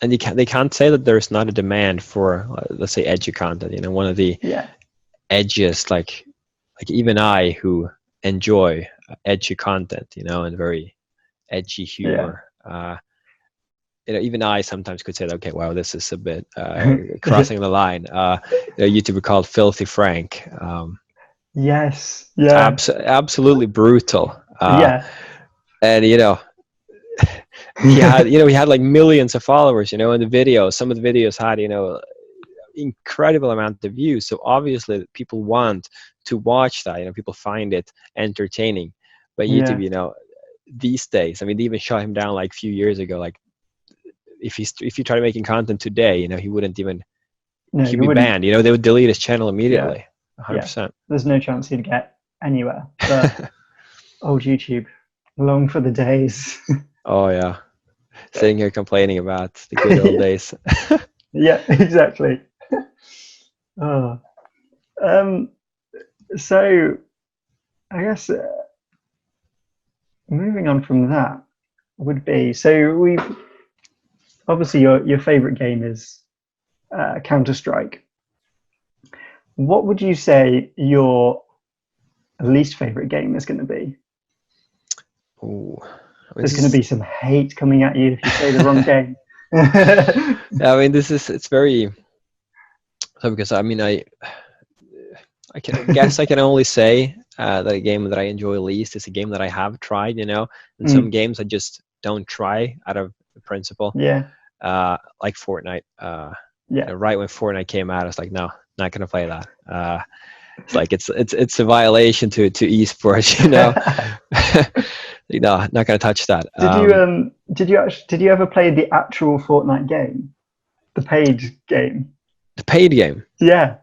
they can't say that there's not a demand for, let's say, edgy content. One of the edgiest, like even I, who enjoy edgy content, and very edgy humor. Even I sometimes could say, okay, wow, this is a bit crossing the line. A YouTuber called Filthy Frank. Yes. Yeah. Absolutely brutal. And he had like millions of followers, in the videos. Some of the videos had, incredible amount of views. So obviously people want to watch that. People find it entertaining. But YouTube, these days, I mean, they even shut him down like a few years ago. Like if you tried making content today, he wouldn't even. He'd be banned. They would delete his channel immediately. 100%. There's no chance he'd get anywhere. But old YouTube, long for the days. Oh yeah, sitting here complaining about the good old days. Yeah, exactly. So I guess moving on from that would be, so we've obviously your favorite game is Counter-Strike. What would you say your least favorite game is going to be? Ooh. There's going to be some hate coming at you if you say the wrong game. I mean, it's very, so because I mean, I can only say that a game that I enjoy least is a game that I have tried, and some games I just don't try out of principle. Yeah. Like Fortnite. Right when Fortnite came out, I was like, no, not gonna play that. It's like it's a violation to esports, No, not gonna touch that. Did you ever play the actual Fortnite game, the paid game? The paid game? Yeah.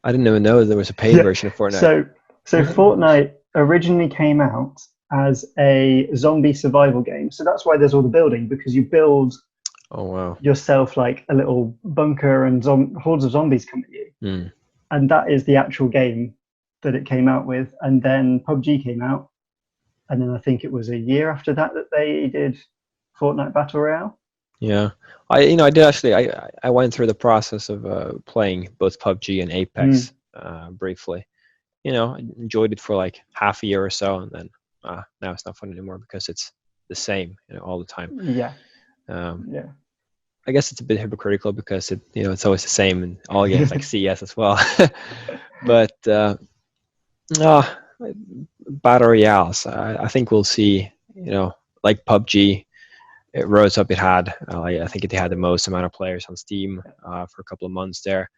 I didn't even know there was a paid version of Fortnite. So Fortnite originally came out as a zombie survival game. So that's why there's all the building, because you build yourself like a little bunker and hordes of zombies come at you. And that is the actual game that it came out with. And then PUBG came out. And then I think it was a year after that they did Fortnite Battle Royale. Yeah, I did actually. I went through the process of playing both PUBG and Apex briefly. I enjoyed it for like half a year or so, and then now it's not fun anymore because it's the same, all the time. Yeah. I guess it's a bit hypocritical because it's always the same in all games, like CS as well. But Battle Royales, I think we'll see. Like PUBG. It rose up. It had, I think it had the most amount of players on Steam for a couple of months there,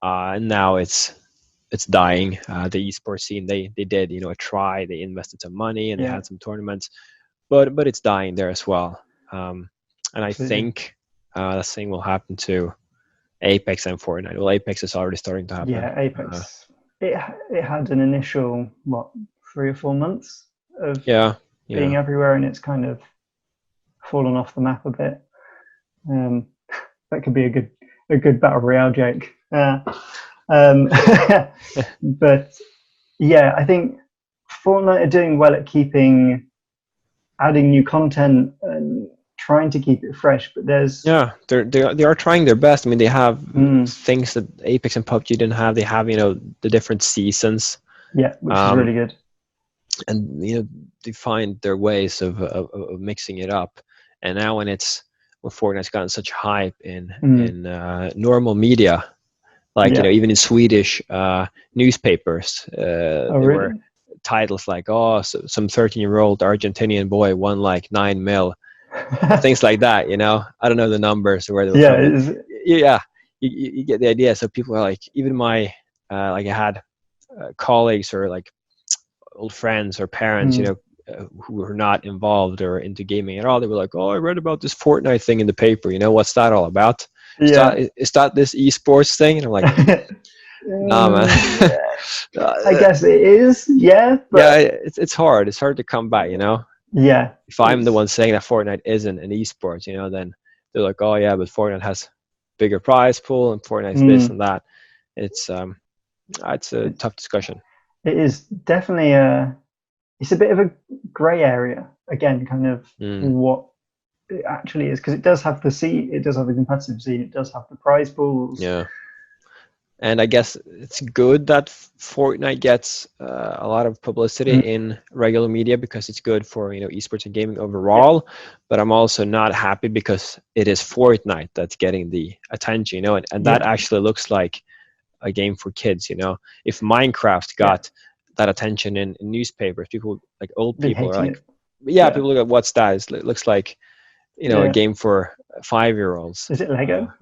and now it's dying. The esports scene, they did a try. They invested some money and they had some tournaments, but it's dying there as well. And I think the same will happen to Apex and Fortnite. Well, Apex is already starting to happen. Yeah, Apex. It had an initial 3 or 4 months of being everywhere, and it's kind of fallen off the map a bit. that could be a good battle royale joke. But yeah, I think Fortnite are doing well at adding new content and trying to keep it fresh. But they are trying their best. I mean, they have things that Apex and PUBG didn't have. They have the different seasons. Yeah, which is really good. And they find their ways of mixing it up. And now when Fortnite's gotten such hype in normal media, like even in Swedish newspapers, there were titles like some 13-year-old Argentinian boy won like 9 mil, things like that. I don't know the numbers or where they were from. You get the idea. So people are like, even my like I had colleagues or like old friends or parents, who were not involved or into gaming at all. They were like, "Oh, I read about this Fortnite thing in the paper. What's that all about? Is that this esports thing?" And I'm like, "Nah, man." I guess it is. Yeah. But it's hard. It's hard to come back. Yeah. If I'm the one saying that Fortnite isn't an esports, then they're like, "Oh yeah, but Fortnite has bigger prize pool and Fortnite's this and that." It's a tough discussion. It is definitely it's a bit of a grey area again, kind of what it actually is, because it does have the scene, it does have the competitive scene, it does have the prize pools. Yeah, and I guess it's good that Fortnite gets a lot of publicity in regular media because it's good for esports and gaming overall. Yeah. But I'm also not happy because it is Fortnite that's getting the attention, and that actually looks like a game for kids. If Minecraft got that attention in newspapers, people like old people are like, people look at what's that? It looks like a game for 5-year-olds. Is it Lego?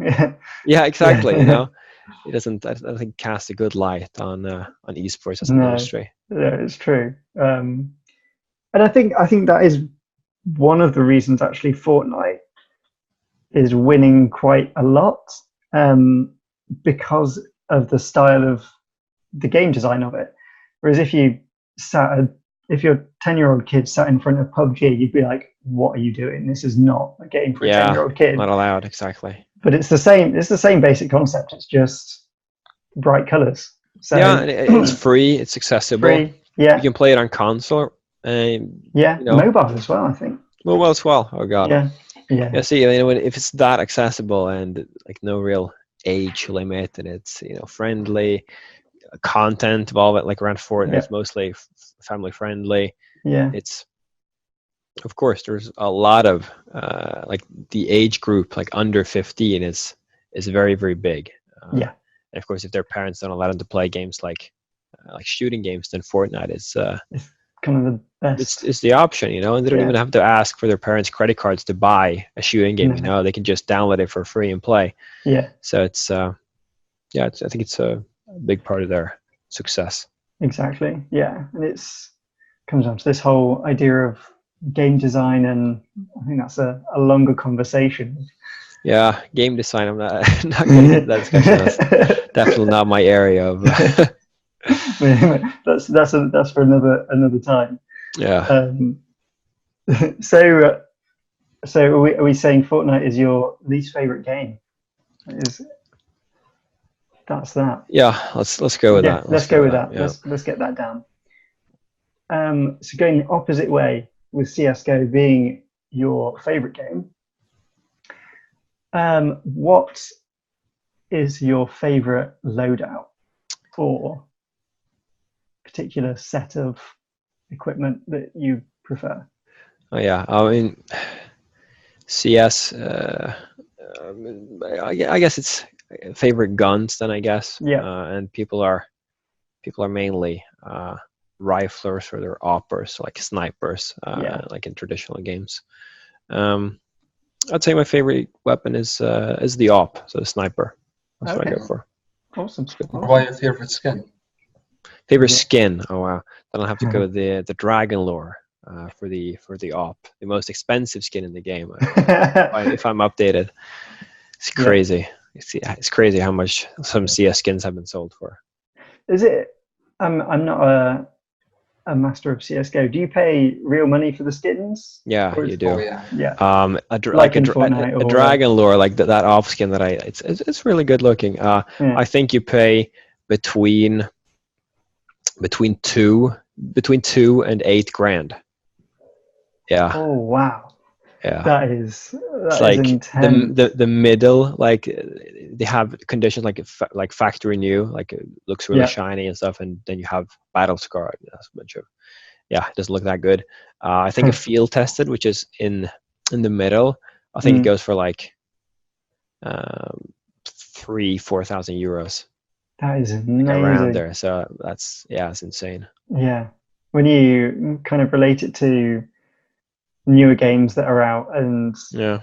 Yeah, exactly. It doesn't, I don't think, cast a good light on esports as an industry. Yeah, it's true. And I think that is one of the reasons actually Fortnite is winning quite a lot, because of the style of the game design of it. Whereas if your 10-year-old kid sat in front of PUBG, you'd be like, "What are you doing? This is not a game for a 10-year-old kid." Not allowed, exactly. But it's the same basic concept. It's just bright colors. So and it's free. It's accessible. Free, yeah. You can play it on console. Mobile as well, I think. Mobile as well. Oh god. Yeah. See, if it's that accessible and like no real age limit, and it's friendly content of all of it, like around Fortnite, it's mostly family friendly. Yeah. It's, of course, there's a lot of like the age group, like under 15, is very, very big. And of course, if their parents don't allow them to play games like shooting games, then Fortnite is it's kind of the best. It's the option, and they don't even have to ask for their parents' credit cards to buy a shooting game. They can just download it for free and play. Yeah. So it's I think it's a big part of their success. Exactly. Yeah, and comes down to this whole idea of game design, and I think that's a longer conversation. Yeah, game design. I'm not getting into that discussion. That's definitely not my area of. that's for another time. Yeah. So are we saying Fortnite is your least favorite game? That's that. Yeah, let's go with that. Let's go with that. Yeah. Let's get that down. So going the opposite way, with Csgo being your favorite game, what is your favorite loadout or particular set of equipment that you prefer? Oh yeah, I mean, CS. I guess it's favorite guns then, I guess. Yeah. And people are mainly riflers or they're oppers, like snipers, like in traditional games. I'd say my favorite weapon is the op, so the sniper. That's what I go for. Awesome. Why your favorite skin? Favorite skin? Oh wow, then I'll have to go with the dragon lore for the op, the most expensive skin in the game. If I'm updated, it's crazy. It's crazy how much some CS skins have been sold for. Is it? I'm not a master of CSGO, do you pay real money for the skins? Yeah, Or you is- do. Oh yeah. Yeah, Like in Fortnite a or dragon lure, like that off skin that it's really good looking. yeah. I think you pay between two and 8 grand. Yeah, Oh wow, yeah. that It's is like intense. the middle, like they have conditions like factory new, like it looks really Yeah. shiny and stuff, and then you have battle scar. That's a bunch of, yeah, it doesn't look that good. I think a field tested, which is in the middle, I think it goes for like 3,000-4,000 euros, That is like around amazing. there. So that's, yeah, it's insane. Yeah, when you kind of relate it to newer games that are out, and Yeah.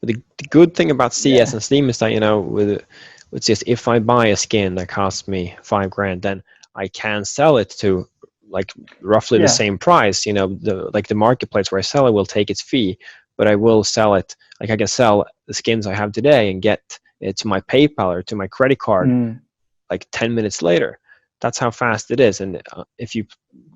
But the good thing about CS Yeah. and Steam is that, you know, with CS, if I buy a skin that costs me 5 grand, then I can sell it to like roughly the Yeah. same price. You know, the marketplace where I sell it will take its fee, but I will sell it, like I can sell the skins I have today and get it to my PayPal or to my credit card like 10 minutes later. That's how fast it is. And if you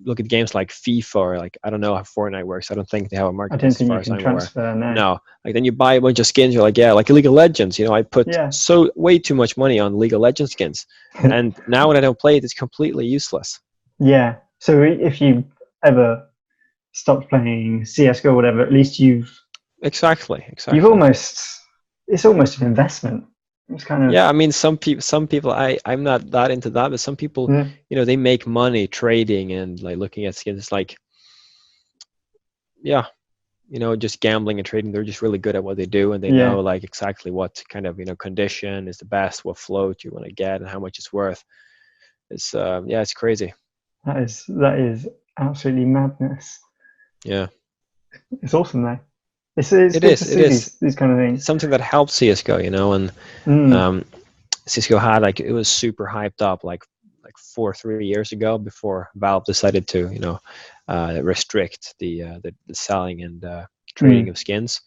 look at games like FIFA or like, I don't know how Fortnite works. I don't think they have a I don't marketplace as think far you as can I'm aware. transfer now. No, like then you buy a bunch of skins. You're like, yeah, like League of Legends. You know, I put Yeah. so way too much money on League of Legends skins, and now when I don't play it, it's completely useless. Yeah. So if you ever stopped playing CS:GO or whatever, at least you've Exactly. it's almost an investment. It's kind of Yeah, I mean, some people, I'm not that into that, but some people, Yeah. you know, they make money trading and like looking at skins. It's like, yeah, you know, just gambling and trading. They're just really good at what they do, and they Yeah. know like exactly what kind of, you know, condition is the best, what float you want to get, and how much it's worth. It's yeah, it's crazy. That is absolutely madness. Yeah, It's awesome though. It's good to see it is. these kind of things. It's something that helped CS:GO, you know, and CS:GO had like, it was super hyped up like 3 years ago before Valve decided to, you know, restrict the selling and trading of skins.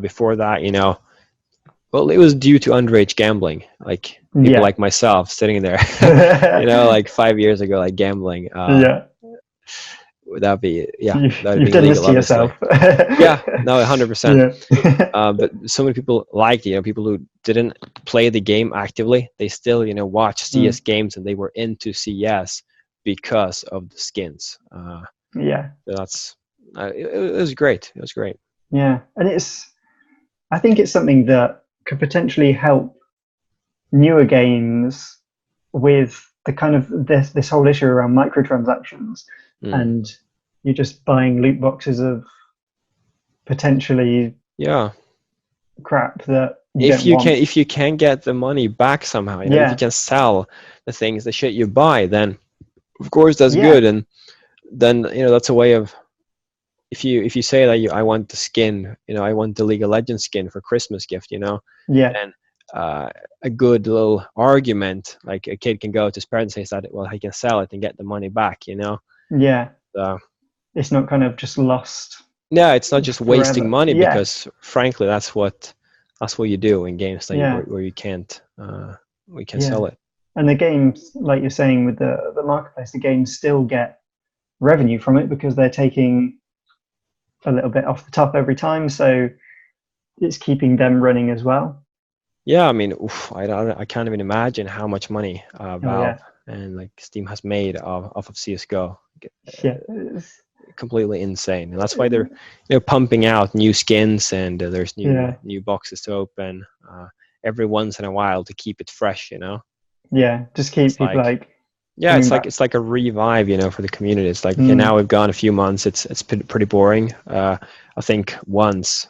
Before that, you know, well, it was due to underage gambling, like people like myself sitting there, you know, like 5 years ago, like gambling. Yeah. That'd be, yeah, that'd You've be done illegal, this to yourself. Yeah, no, 100%. Yeah. But so many people liked it, you know, people who didn't play the game actively, they still, you know, watch CS games, and they were into CS because of the skins. Yeah. So that's, it was great. It was great. Yeah. And I think it's something that could potentially help newer games with the kind of this whole issue around microtransactions, and you're just buying loot boxes of potentially crap that if you can get the money back somehow, you know, if you can sell the things, the shit you buy, then of course that's good. And then, you know, that's a way of, if you say that I want the skin, you know, I want the League of Legends skin for Christmas gift, you know, then a good little argument, like a kid can go to his parents and say that, well, he can sell it and get the money back, you know. So it's not kind of just lost. Yeah, it's not just wasting money, Yeah. because frankly, that's what you do in games that where you can't sell it. And the games, like you're saying with the marketplace, the games still get revenue from it because they're taking a little bit off the top every time, so it's keeping them running as well. Yeah, I mean, I can't even imagine how much money Valve and like Steam has made off of CS:GO. Yeah, completely insane, and that's why they're, you know, pumping out new skins, and there's new boxes to open every once in a while to keep it fresh, you know. Yeah, just keep it's people like yeah, it's like a revive, you know, for the community. It's like, okay, now we've gone a few months, it's pretty boring. I think once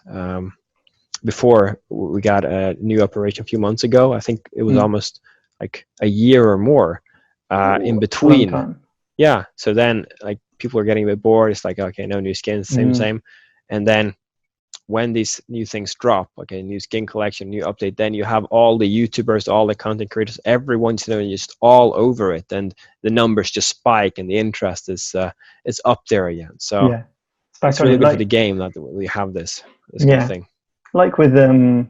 before we got a new operation a few months ago, I think it was almost like a year or more in between. Yeah, so then like people are getting a bit bored. It's like, okay, no new skins, same. And then when these new things drop, okay, new skin collection, new update, then you have all the YouTubers, all the content creators, everyone's, you know, just all over it, and the numbers just spike, and the interest is up there again. So it's really good for the game that we have this kind of thing. Like with kind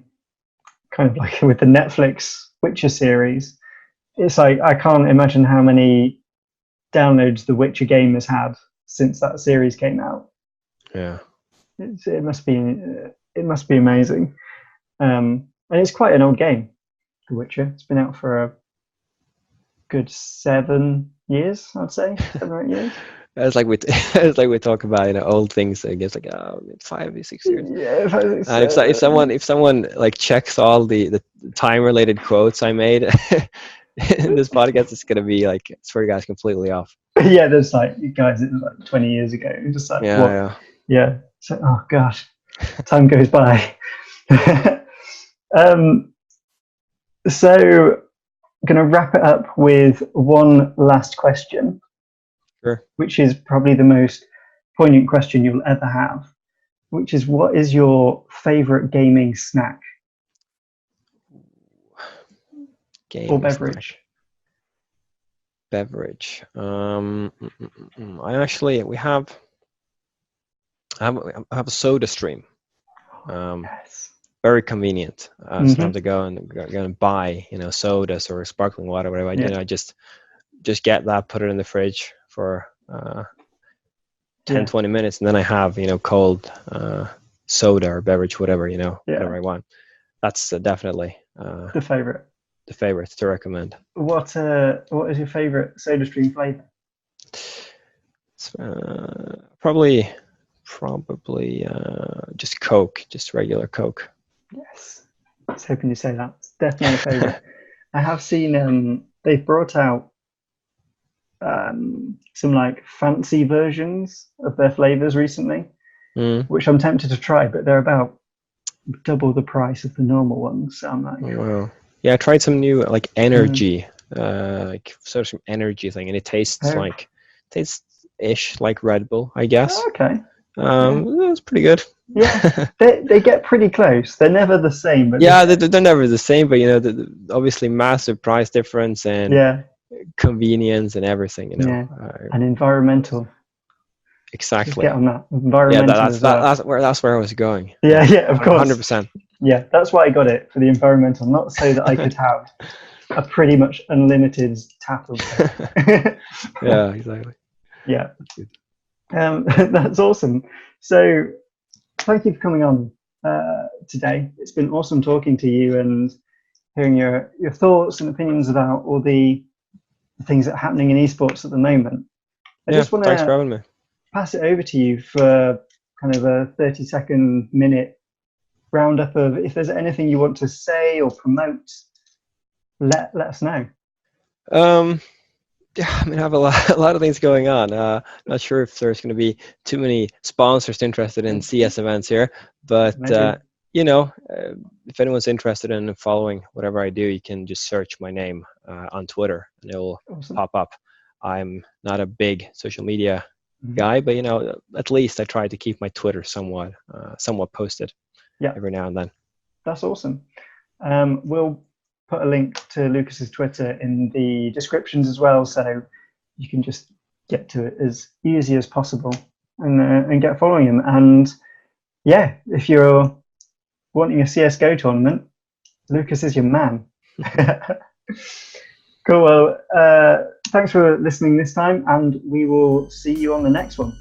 of like with the Netflix Witcher series, it's like I can't imagine how many downloads the Witcher game has had since that series came out. Yeah. It must be amazing. And it's quite an old game, The Witcher. It's been out for a good 7 years, I'd say, 7 or 8 years. It's like we talk about old things. I guess 5 or 6 years. Yeah, And if someone like checks all the time related quotes I made in this podcast, it's gonna be like, I swear to God, it's completely off. Yeah, there's like, guys, it was like 20 years ago. Just like, yeah. So, oh gosh, time goes by. So I'm going to wrap it up with one last question. Sure. Which is probably the most poignant question you'll ever have, which is, what is your favorite gaming snack? Or beverage? Beverage. We have a soda stream. Yes. Very convenient. So I don't have to go and buy sodas or sparkling water, whatever. I just get that, put it in the fridge for 10-20 minutes, and then I have soda cold or beverage, whatever whatever I want. That's definitely the favorite. The favorite to recommend. What is your favorite soda stream flavor? Probably just Coke, just regular Coke. Yes, I was hoping you say that. It's definitely a favorite. I have seen they've brought out some like fancy versions of their flavors recently, which I'm tempted to try, but they're about double the price of the normal ones. So I'm like, wow. Yeah, I tried some new like energy, like sort of some energy thing, and it tastes ish like Red Bull, I guess. Oh, okay. It was pretty good. Yeah, they get pretty close. They're never the same, but they're never the same. But obviously massive price difference and convenience and everything. And environmental. Exactly. Just get on that environmental. Yeah, that's where I was going. Yeah, of course. 100%. Yeah, that's why I got it, for the environmental, not so that I could have a pretty much unlimited tap of it. Yeah, exactly. Yeah. That's awesome. So thank you for coming on today. It's been awesome talking to you and hearing your thoughts and opinions about all the things that are happening in esports at the moment. I just want thanks for having me. Pass it over to you for kind of a 30-second minute roundup of, if there's anything you want to say or promote, let us know. Yeah, I have a lot of things going on. Not sure if there's going to be too many sponsors interested in CS events here, but if anyone's interested in following whatever I do, you can just search my name on Twitter and it will pop up. I'm not a big social media guy, but at least I try to keep my Twitter somewhat posted every now and then. That's awesome. We'll put a link to Lucas's Twitter in the descriptions as well, so you can just get to it as easy as possible and get following him. And if you're wanting a CSGO tournament, Lucas is your man. Cool. Well, thanks for listening this time, and we will see you on the next one.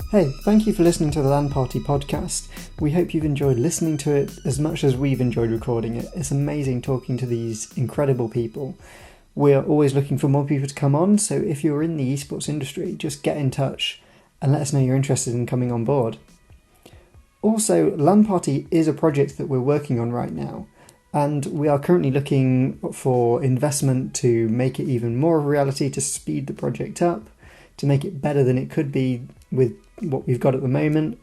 Hey, thank you for listening to the LAN Party podcast. We hope you've enjoyed listening to it as much as we've enjoyed recording it. It's amazing talking to these incredible people. We're always looking for more people to come on, so if you're in the esports industry, just get in touch and let us know you're interested in coming on board. Also, LAN Party is a project that we're working on right now, and we are currently looking for investment to make it even more of a reality, to speed the project up, to make it better than it could be with what we've got at the moment.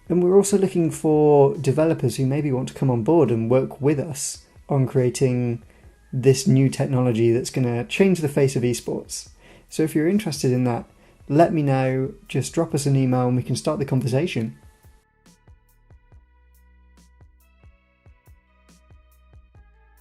And we're also looking for developers who maybe want to come on board and work with us on creating this new technology that's going to change the face of esports. So if you're interested in that, let me know, just drop us an email and we can start the conversation.